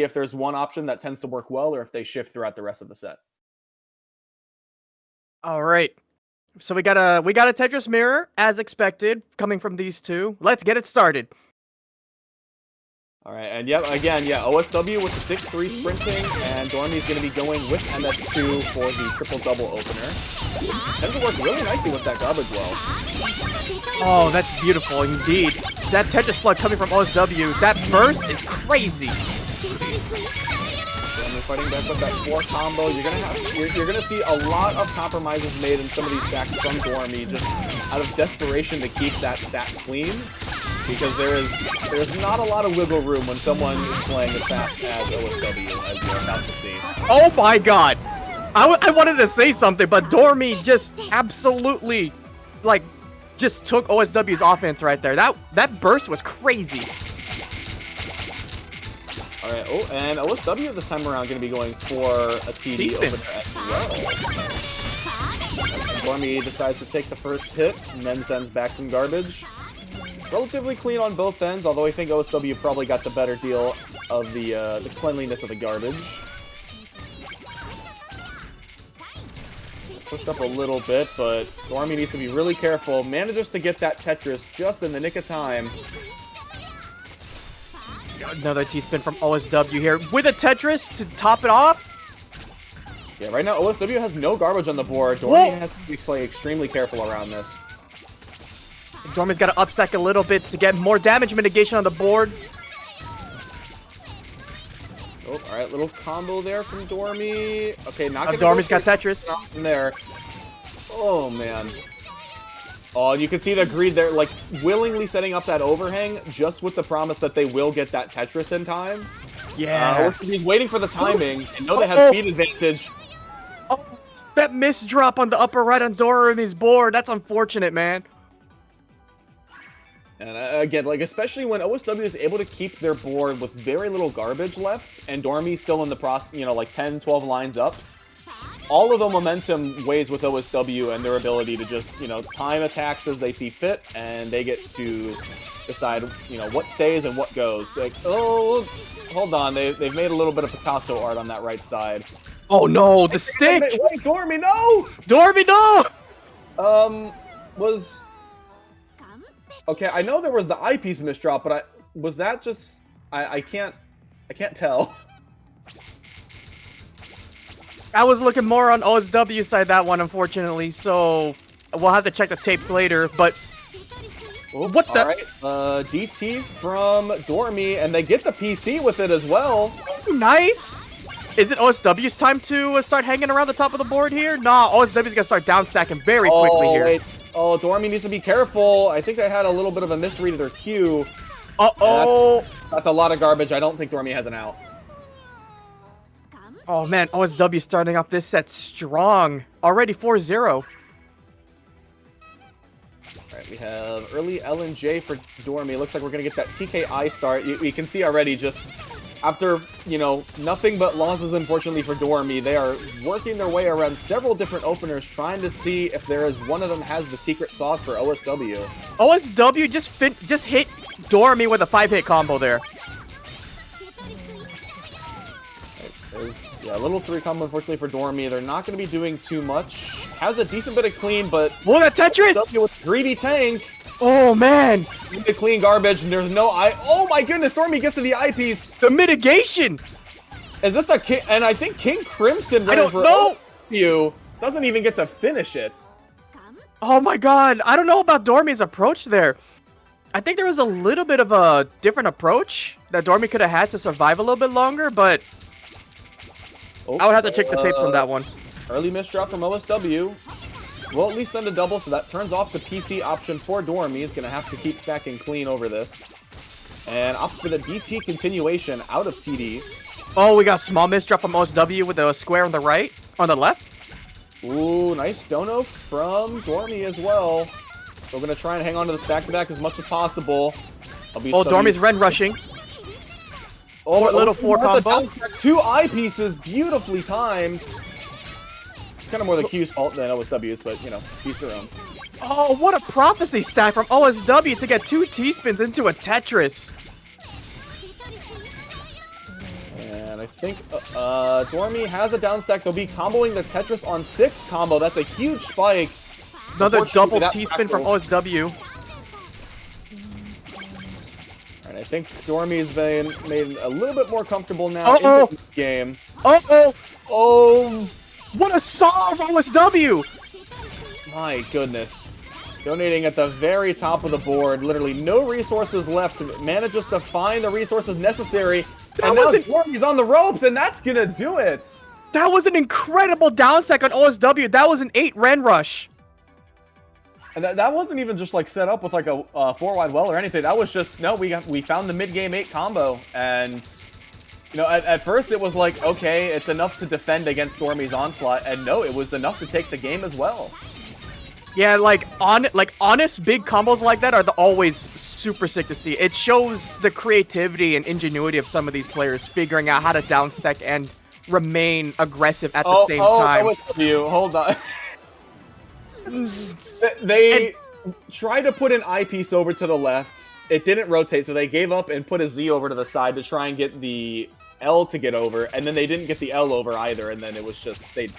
if there's one option that tends to work well or if they shift throughout the rest of the set. All right. So we got a Tetris mirror, as expected, coming from these two. Let's get it started. All right, and OSW with the 6-3 sprinting, and Doremy's going to be going with MS2 for the triple-double opener. Tends to work really nicely with that garbage well. Oh, that's beautiful indeed. That Tetris flood coming from OSW, that burst is crazy. Doremy fighting back with that 4 combo. You're gonna see a lot of compromises made in some of these stacks from Doremy, just out of desperation to keep that stack clean. Because there's not a lot of wiggle room when someone is playing as fast as OSW, as you're about to see. Oh my god! I wanted to say something, but Doremy just absolutely, like, just took OSW's offense right there. That burst was crazy. Alright, oh, and OSW this time around going to be going for a TD opener as well. Doremy decides to take the first hit, and then sends back some garbage. Relatively clean on both ends, although I think OSW probably got the better deal of the cleanliness of the garbage. Pushed up a little bit, but Doremy needs to be really careful. Manages to get that Tetris just in the nick of time. Another T-spin from OSW here with a Tetris to top it off. Yeah, right now OSW has no garbage on the board. Doremy has to play extremely careful around this. Doremy's got to upstack a little bit to get more damage mitigation on the board. Oh, alright, little combo there from Doremy. Okay, not gonna Doremy's got Tetris. In there. Oh, man. Oh, and you can see the greed there, like, willingly setting up that overhang just with the promise that they will get that Tetris in time. Yeah. He's waiting for the timing and know they have speed advantage. Oh, that miss drop on the upper right on Doremy's board. That's unfortunate, man. And again, like, especially when OSW is able to keep their board with very little garbage left, and Doremy's still in the process, you know, like 10, 12 lines up, all of the momentum weighs with OSW and their ability to just, you know, time attacks as they see fit, and they get to decide, you know, what stays and what goes. Like, oh, hold on, they've made a little bit of Picasso art on that right side. Oh no, the stick! Wait, Doremy, no! Doremy, no! Okay, I know there was the eyepiece misdrop, but was that just... I can't tell. I was looking more on OSW's side that one, unfortunately, so we'll have to check the tapes later, but... Oops, what the... Alright, DT from Doremy, and they get the PC with it as well. Nice! Is it OSW's time to start hanging around the top of the board here? Nah, OSW's gonna start down stacking very quickly here. Wait. Oh, Doremy needs to be careful. I think they had a little bit of a misread of their cue. Uh-oh! That's a lot of garbage. I don't think Doremy has an out. Oh, man. OSW starting off this set strong. Already 4-0. Alright, we have early LNJ for Doremy. Looks like we're going to get that TKI start. You can see already just... After, you know, nothing but losses, unfortunately, for Doremy, they are working their way around several different openers, trying to see if there is one of them has the secret sauce for OSW. OSW just hit Doremy with a 5-hit combo there. Yeah, a little 3 combo, unfortunately, for Doremy. They're not going to be doing too much. Has a decent bit of clean, but... Whoa, that Tetris! OSW with greedy tank. Oh, man! The clean garbage, and there's no eye. Oh my goodness, Doremy gets to the eyepiece. The mitigation! Is this the King? And I think King Crimson, I don't know. You doesn't even get to finish it. Oh my god, I don't know about Doremy's approach there. I think there was a little bit of a different approach that Doremy could have had to survive a little bit longer, but I would have to check the tapes on that one. Early misdrop from OSW. We'll at least send a double, so that turns off the PC option for Doremy. He's going to have to keep stacking clean over this. And opts for the DT continuation out of TD. Oh, we got small misdrop from OSW with a square on the right, on the left. Ooh, nice dono from Doremy as well. So we're going to try and hang on to this back-to-back as much as possible. Oh, Doremy's Ren rushing. Oh, little 4 combo. 2 eyepieces, beautifully timed. Kind of more the Q's fault than OSW's, but, you know, each their own. Oh, what a prophecy stack from OSW to get 2 T-spins into a Tetris. And I think Doremy has a down stack. They'll be comboing the Tetris on 6 combo. That's a huge spike. Another double T-spin from OSW. And I think Doremy's been made a little bit more comfortable now in the game. Oh! What a solve, OSW! My goodness. Donating at the very top of the board. Literally no resources left. Manages to find the resources necessary. And now Doremy's on the ropes, and that's gonna do it. That was an incredible down stack on OSW. That was an 8 Ren rush. And that wasn't even just like set up with like a 4-wide well or anything. That was just, no, we found the mid-game 8 combo. And, you know, at first it was like, okay, it's enough to defend against Doremy's onslaught. And no, it was enough to take the game as well. Yeah, like honest big combos like that are always super sick to see. It shows the creativity and ingenuity of some of these players figuring out how to downstack and remain aggressive at the same time. Hold on. They tried to put an eyepiece over to the left. It didn't rotate, so they gave up and put a Z over to the side to try and get the L to get over, and then they didn't get the L over either, and then it was just they.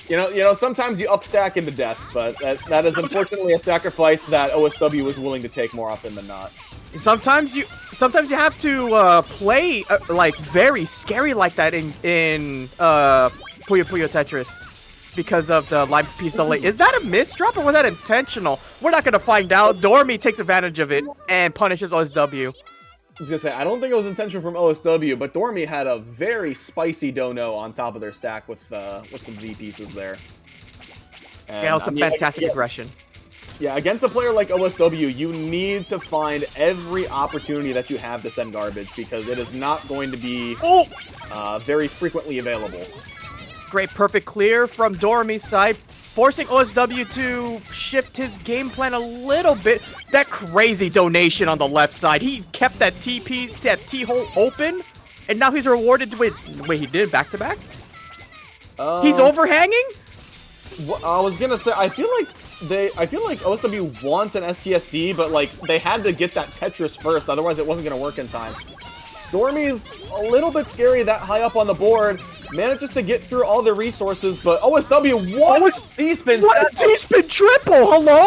You know, sometimes you upstack into death, but that is unfortunately a sacrifice that OSW is willing to take more often than not. Sometimes you have to play like very scary like that in Puyo Puyo Tetris because of the live piece delay. Is that a misdrop or was that intentional? We're not gonna find out. Doremy takes advantage of it and punishes OSW. I was gonna say, I don't think it was intentional from OSW, but Doremy had a very spicy dono on top of their stack with some Z pieces there. And, yeah, some fantastic aggression. Yeah, against a player like OSW, you need to find every opportunity that you have to send garbage because it is not going to be very frequently available. Great perfect clear from Doremy's side, forcing OSW to shift his game plan a little bit. That crazy donation on the left side. He kept that T-hole open, and now he's rewarded with... Wait, he did back-to-back? He's overhanging? I was gonna say, I feel like OSW wants an STSD, but like they had to get that Tetris first, otherwise it wasn't gonna work in time. Doremy's a little bit scary that high up on the board. Manages to get through all the resources, but OSW, what a T-spin! What a T-spin triple! Hello?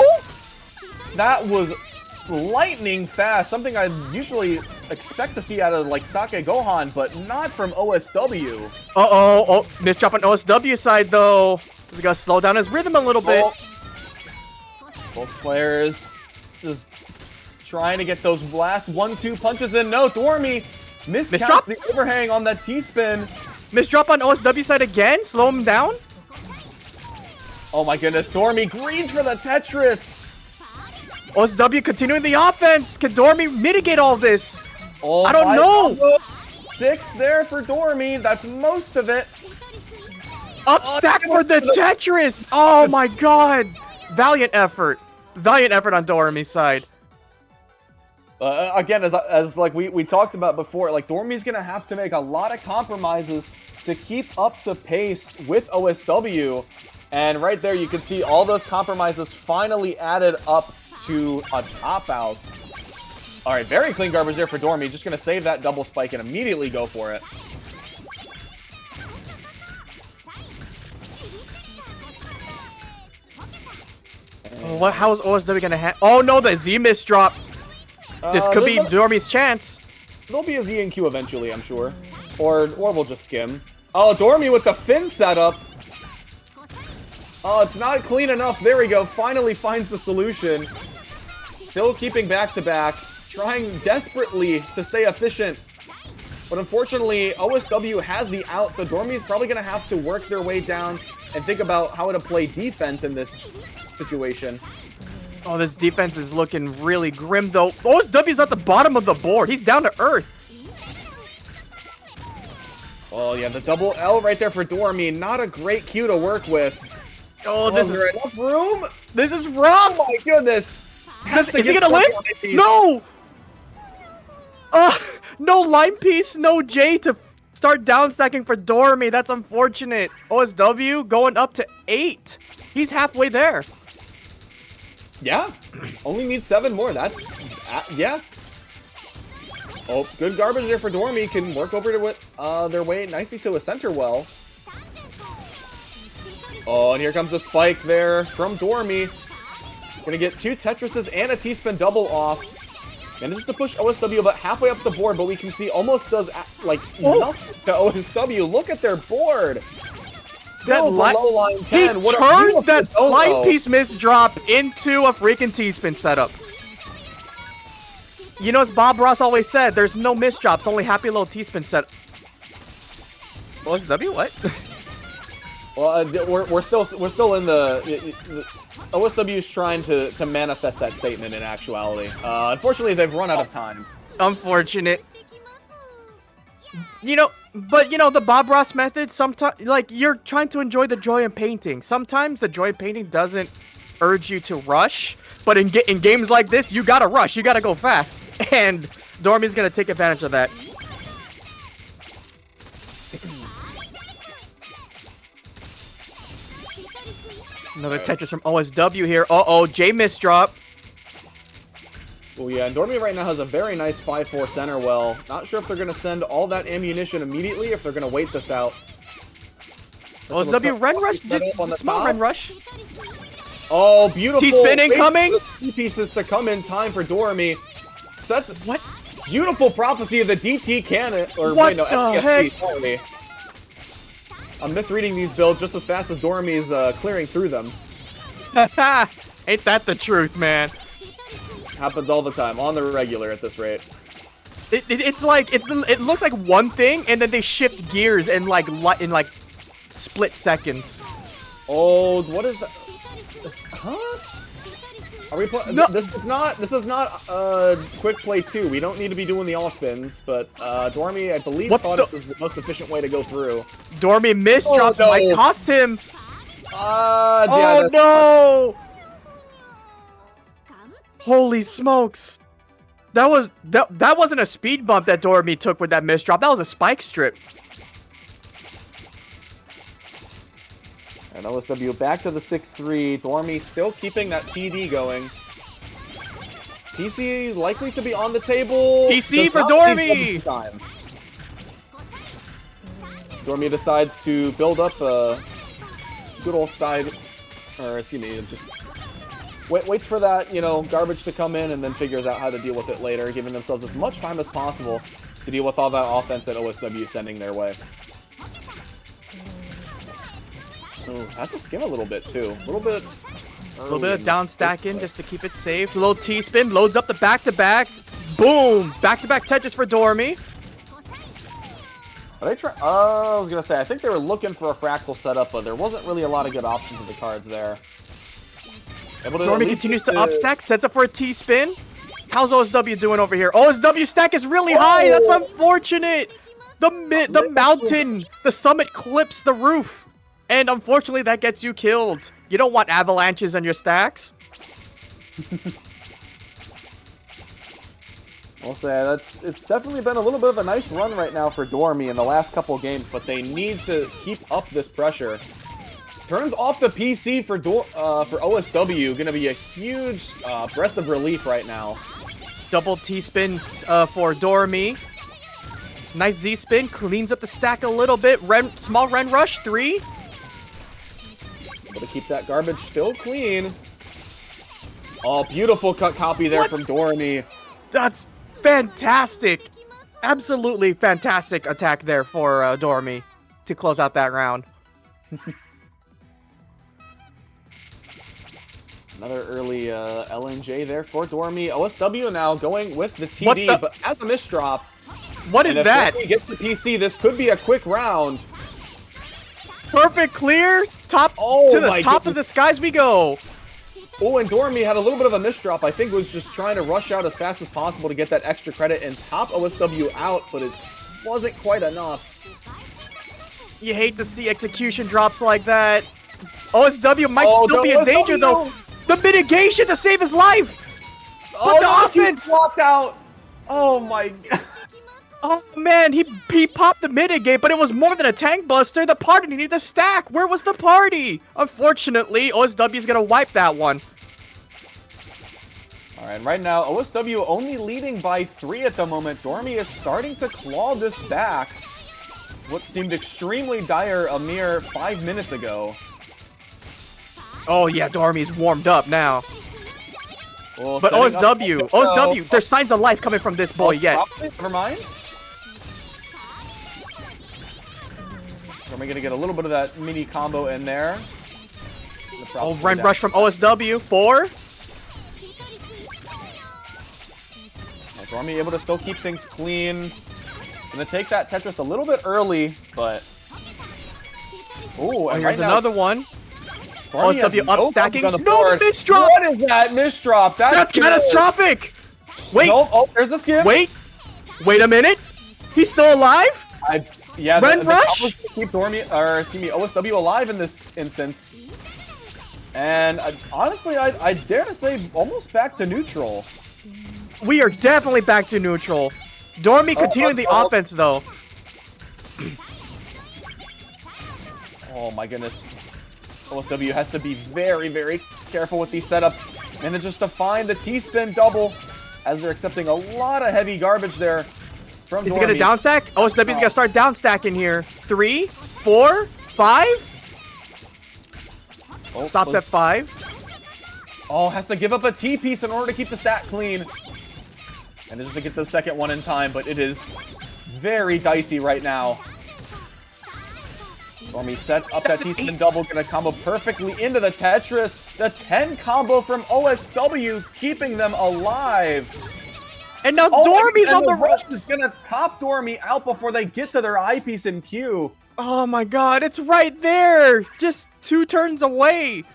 That was lightning fast. Something I usually expect to see out of like Sake Gohan, but not from OSW. Oh, misdrop on OSW side though. He's gotta slow down his rhythm a little bit. Both players just trying to get those last 1-2 punches in. No, Doremy miscounts the overhang on that T-spin. Misdrop on OSW side again? Slow him down? Oh my goodness, Doremy greens for the Tetris! OSW continuing the offense! Can Doremy mitigate all this? I don't know! 6 there for Doremy, that's most of it. Upstack for the Tetris! Oh my god! Valiant effort. Valiant effort on Doremy's side. Again, as like we talked about before, like Doremy's gonna have to make a lot of compromises to keep up to pace with OSW, and right there you can see all those compromises finally added up to a top out. All right, very clean garbage there for Doremy. Just gonna save that double spike and immediately go for it. How is OSW gonna oh no, the Z misdrop. This could be Doremy's chance. There'll be a Z and Q eventually, I'm sure. Or we'll just skim. Oh, Doremy with the fin setup. Oh, it's not clean enough. There we go. Finally finds the solution. Still keeping back-to-back. Trying desperately to stay efficient. But unfortunately, OSW has the out, so Doremy's probably going to have to work their way down and think about how to play defense in this situation. Oh, this defense is looking really grim, though. OSW's at the bottom of the board. He's down to earth. Oh, yeah, the double L right there for Doremy. Not a great cue to work with. Oh, this is... enough room? This is rough! Oh, my goodness. Is he gonna live? No! No line piece, no J to start down stacking for Doremy. That's unfortunate. OSW going up to 8. He's halfway there. Yeah, only needs 7 more. That's, yeah. Oh, good garbage there for Doremy. Can work over to it, their way nicely to a center well. Oh, and here comes a spike there from Doremy. Gonna get 2 Tetrises and a T-spin double off. Manages to push OSW about halfway up the board, but we can see almost does, like, nothing to OSW. Look at their board. Still below line 10. He turned that line piece misdrop into a freaking T-spin setup. You know, as Bob Ross always said, there's no misdrops, only happy little T-spin set. OSW, what? Well, we're still in the OSW is trying to manifest that statement in actuality. Unfortunately, they've run out of time. Unfortunate. You know, but you know the Bob Ross method. Sometimes, like you're trying to enjoy the joy of painting. Sometimes the joy of painting doesn't urge you to rush. But in games like this, you gotta rush. You gotta go fast. And Doremy's gonna take advantage of that. Another Tetris from OSW here. Uh-oh, J misdrop. Oh yeah, and Doremy right now has a very nice 5-4 center well. Not sure if they're going to send all that ammunition immediately, if they're going to wait this out. OSW Ren Rush? Small Ren Rush. Oh, beautiful. T-spin incoming. Pieces to come in time for Doremy. So that's what beautiful prophecy of the DT cannon. Or what wait, no, the SGFerox, heck? sorry. I'm misreading these builds just as fast as Doremy's clearing through them. Ain't that the truth, man? Happens all the time, on the regular at this rate. It looks like one thing, and then they shift gears in like split seconds. Oh, what is that? Huh? Are we playing? No. This is not quick play 2. We don't need to be doing the all spins, but Doremy, I believe, thought it was the most efficient way to go through. Doremy misdrops might cost him. Yeah, oh no! Holy smokes! That wasn't a speed bump that Doremy took with that misdrop. That was a spike strip. And OSW back to the 6-3. Doremy still keeping that TD going. PC likely to be on the table. PC for Doremy! Doremy decides to build up a good old side, or excuse me, just waits for that, you know, garbage to come in and then figures out how to deal with it later, giving themselves as much time as possible to deal with all that offense that OSW is sending their way. Ooh, has to skim a little bit too. A little bit of down stacking just to keep it safe. A little T-spin, loads up the back-to-back. Boom! Back-to-back Tetris for Doremy. Are they trying? I was gonna say, I think they were looking for a fractal setup, but there wasn't really a lot of good options with the cards there. Doremy continues to upstack, sets up for a T-spin. How's OSW doing over here? OSW stack is really high. That's unfortunate. The mountain, the summit clips the roof. And unfortunately, that gets you killed. You don't want avalanches on your stacks. I'll say it's definitely been a little bit of a nice run right now for Doremy in the last couple games, but they need to keep up this pressure. Turns off the PC for OSW, gonna be a huge breath of relief right now. Double T-spins for Doremy. Nice Z-spin, cleans up the stack a little bit. Small Ren Rush, 3. Able to keep that garbage still clean. Oh, beautiful cut copy there from Doremy. That's fantastic. Absolutely fantastic attack there for Doremy to close out that round. Another early LNJ there for Doremy. OSW now going with the TD, but as a misdrop. What is that? If Doremy gets the PC, this could be a quick round. Perfect clears. Top of the skies we go. Oh, and Doremy had a little bit of a misdrop. I think was just trying to rush out as fast as possible to get that extra credit and top OSW out, but it wasn't quite enough. You hate to see execution drops like that. OSW might still be in danger, though. The mitigation to save his life. But the offense blocked out. Oh my god. Oh man, he popped the mitigate, but it was more than a tank buster. The party needed the stack. Where was the party? Unfortunately, OSW is gonna wipe that one. All right, right now, OSW only leading by 3 at the moment. Doremy is starting to claw this back. What seemed extremely dire a mere 5 minutes ago. Oh yeah, Doremy's warmed up now. Well, But OSW, there's signs of life coming from this boy yet. Never mind. Doremy gonna get a little bit of that mini combo in there. Oh, Ren Rush from OSW. 4. Doremy able to still keep things clean. Gonna take that Tetris a little bit early, but... Ooh, and here's right another one. Doremy OSW up stacking. No, board. the misdrop! What is that misdrop? That's catastrophic! Wait! Nope. Oh, there's the skip. Wait a minute! He's still alive? Yeah, Ren the Rush? combos keep Doremy, or excuse me, OSW alive in this instance. And honestly, I dare to say almost back to neutral. We are definitely back to neutral. Doremy continuing the offense, though. Oh my goodness. OSW has to be very, very careful with these setups. And then just to find the T-spin double, as they're accepting a lot of heavy garbage there from Doremy. Is he gonna down stack? OSW's gonna start down stacking here. 3, 4, 5. Oh, Stops at 5. Oh, has to give up a T-piece in order to keep the stack clean. And just to get the second one in time, but it is very dicey right now. Doremy sets up that T-spin double, gonna combo perfectly into the Tetris. The 10 combo from OSW, keeping them alive. And now Doremy's on the Rush ropes. is gonna top Doremy out before they get to their eyepiece in queue. Oh my god, it's right there! Just 2 turns away.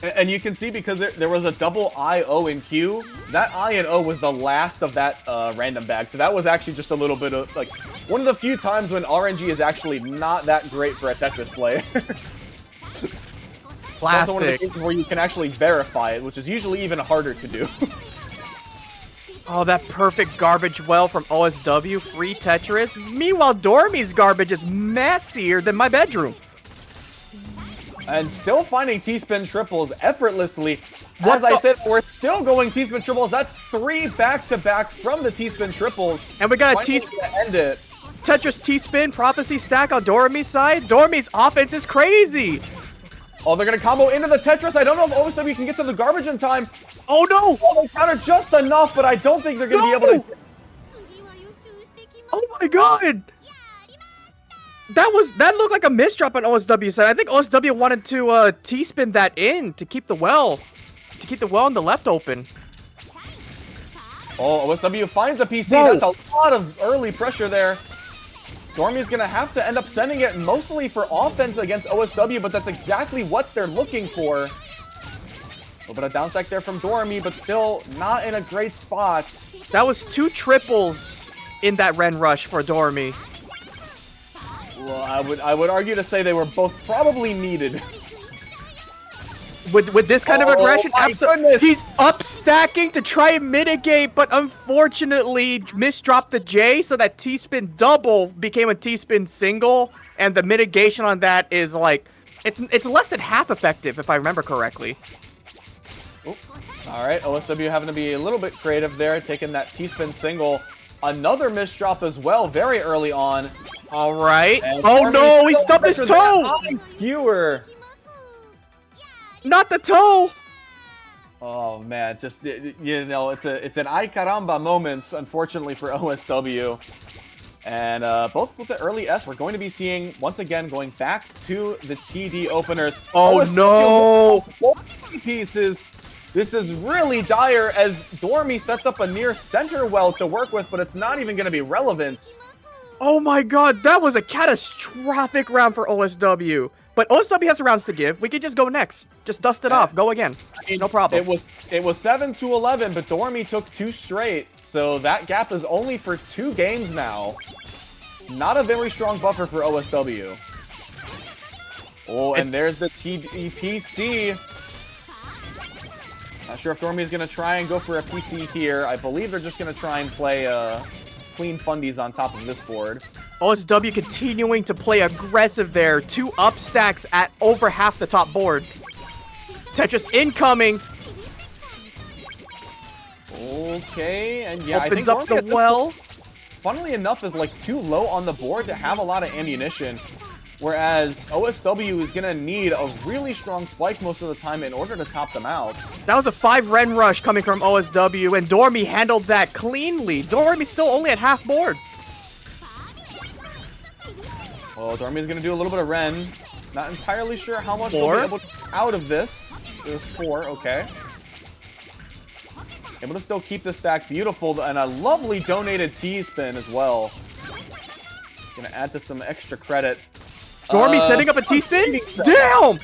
And you can see because there was a double I-O in queue, that I and O was the last of that random bag. So that was actually just a little bit of, like, one of the few times when RNG is actually not that great for a Tetris player. Classic. Also one of the cases where you can actually verify it, which is usually even harder to do. Oh, that perfect garbage well from OSW. Free Tetris. Meanwhile, Doremy's garbage is messier than my bedroom. And still finding T-spin triples effortlessly. As I said, we're still going T-spin triples. That's 3 back-to-back from the T-spin triples. And we got a T-spin to end it. Tetris T-spin prophecy stack on Doremy's side. Doremy's offense is crazy. Oh, they're going to combo into the Tetris. I don't know if OSW can get to the garbage in time. Oh, no. Oh, they counter just enough, but I don't think they're going to be able to... Oh, my God. That looked like a misdrop on OSW side. I think OSW wanted to T-spin that in to keep the well on the left open. Oh, OSW finds a PC. Whoa. That's a lot of early pressure there. Doremy's going to have to end up sending it mostly for offense against OSW, but that's exactly what they're looking for. A little bit of down stack there from Doremy, but still not in a great spot. That was 2 triples in that Ren Rush for Doremy. Well, I would argue to say they were both probably needed. With this kind of aggression, my goodness. he's up stacking to try and mitigate, but unfortunately misdropped the J, so that T-spin double became a T-spin single, and the mitigation on that is like, it's less than half effective, if I remember correctly. All right, OSW having to be a little bit creative there, taking that T-spin single. Another misdrop as well, very early on. All right. And oh no, he stubbed his toe! Skewer. Not the toe! Oh man, just, you know, it's an ay caramba moments, unfortunately for OSW. And both with the early S, we're going to be seeing, once again, going back to the TD openers. Oh OSW no! 4 pieces. This is really dire as Doremy sets up a near center well to work with, but it's not even going to be relevant. Oh my god, that was a catastrophic round for OSW. But OSW has rounds to give. We could just go next. Just dust it off. Go again. No problem. It was 7-11, but Doremy took 2 straight, so that gap is only for 2 games now. Not a very strong buffer for OSW. Oh, and there's the TDPC. Not sure if Doremy is going to try and go for a PC here. I believe they're just going to try and play clean fundies on top of this board. OSW continuing to play aggressive there. 2 up stacks at over half the top board. Tetris incoming. Okay, and yeah, I Opens think up the Doremy, well. funnily enough, is like too low on the board to have a lot of ammunition. Whereas OSW is going to need a really strong spike most of the time in order to top them out. That was a 5 Ren rush coming from OSW, and Doremy handled that cleanly. Doremy's still only at half board. Well, Doremy's going to do a little bit of Ren. Not entirely sure how much 4. they'll be able to get out of this. There's 4, okay. Able to still keep this stack beautiful, and a lovely donated T-spin as well. Gonna add to some extra credit. Doremy setting up a T-spin? Damn!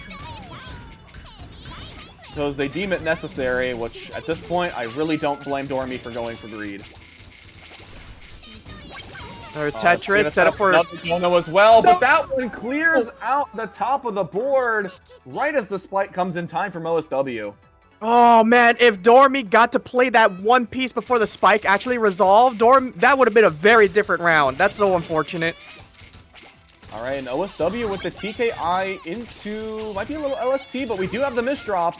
Because they deem it necessary, which at this point, I really don't blame Doremy for going for greed. Or Tetris set up for Dono as well, but that one clears out the top of the board right as the spike comes in time from OSW. Oh man, if Doremy got to play that one piece before the spike actually resolved, that would have been a very different round. That's so unfortunate. All right, and OSW with the TKI into, might be a little LST, but we do have the misdrop.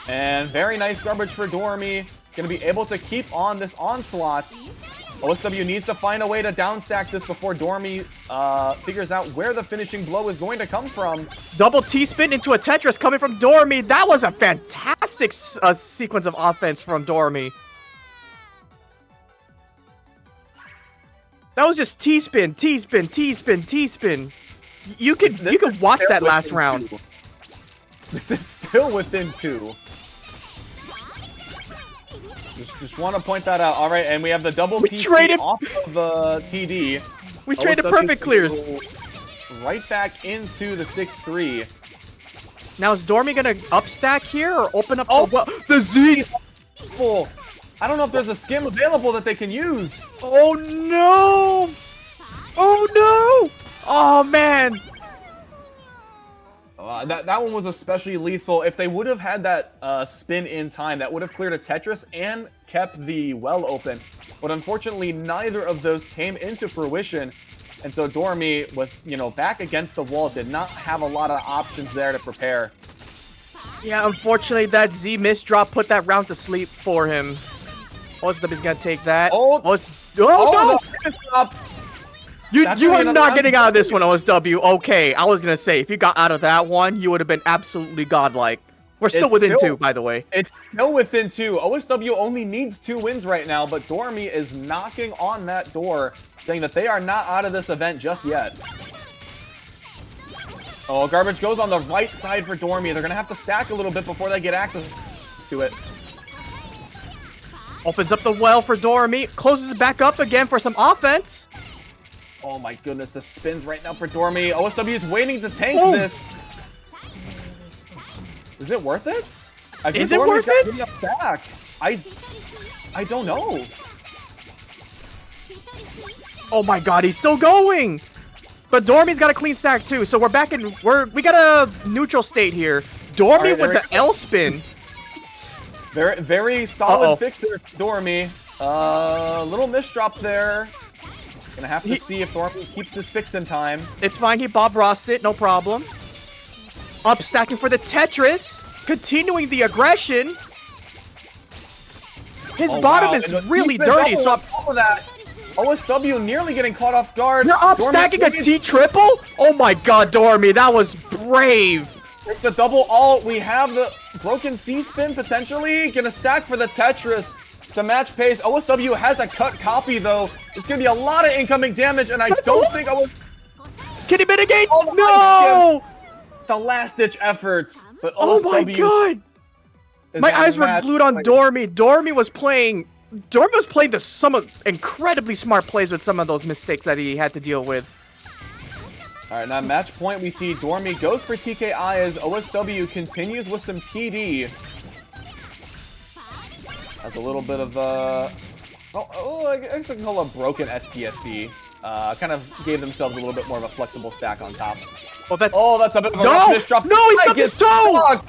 And very nice garbage for Doremy. Gonna be able to keep on this onslaught. OSW needs to find a way to downstack this before Doremy figures out where the finishing blow is going to come from. Double T-spin into a Tetris coming from Doremy. That was a fantastic sequence of offense from Doremy. That was just T-spin, T-spin, T-spin, T-spin. You could watch that last round. This is still within 2. Just want to point that out. All right, and we have the double PC off of the TD. We traded perfect clears. Right back into the 6-3. Now is Doremy gonna upstack here or open up the Z? Full. I don't know if there's a skim available that they can use. Oh no! Oh no! Oh man! That one was especially lethal. If they would have had that spin in time, that would have cleared a Tetris and kept the well open. But unfortunately, neither of those came into fruition. And so Doremy, with, back against the wall, did not have a lot of options there to prepare. Yeah, unfortunately, that Z misdrop put that round to sleep for him. OSW's gonna take that. No! You are not getting out of this one, OSW. Okay, I was gonna say, if you got out of that one, you would have been absolutely godlike. We're still within 2, by the way. It's still within 2. OSW only needs 2 wins right now, but Doremy is knocking on that door, saying that they are not out of this event just yet. Oh, garbage goes on the right side for Doremy. They're gonna have to stack a little bit before they get access to it. Opens up the well for Doremy, closes it back up again for some offense. Oh my goodness, the spins right now for Doremy. OSW is waiting to tank this. Is it worth it? Is it worth it? Back. I don't know. Oh my god, he's still going. But Doremy's got a clean stack too, so we're back in. We got a neutral state here. Doremy with the L spin. Very, very solid fix there, Doremy. Little misdrop there. Gonna have to see if Doremy keeps his fix in time. It's fine. He Bob Rossed it. No problem. Up stacking for the Tetris. Continuing the aggression. His bottom is really dirty. So on top of that, OSW nearly getting caught off guard. You're up stacking a T triple? Oh my god, Doremy. That was brave. It's the double alt. We have the broken C spin potentially. Gonna stack for the Tetris to match pace. OSW has a cut copy though. There's gonna be a lot of incoming damage, and I don't think Can he mitigate? No! The last ditch efforts. But oh my god! My eyes were glued on Doremy. Doremy was playing some incredibly smart plays with some of those mistakes that he had to deal with. Alright, now match point, we see Doremy goes for TKI as OSW continues with some TD. Has a little bit of I guess I can call it a broken STSD. Kind of gave themselves a little bit more of a flexible stack on top. Oh, that's a bit of a rough drop. No, he stuck his toe!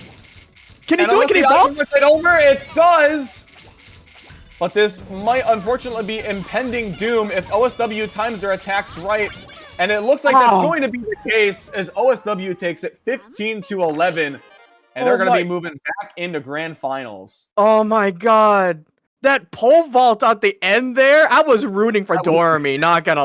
Can he do it? Can he vault? It over? It does! But this might unfortunately be impending doom if OSW times their attacks right. And it looks like that's going to be the case as OSW takes it 15-11. And they're going to be moving back into grand finals. Oh my god. that pole vault at the end there, I was rooting for Doremy, not gonna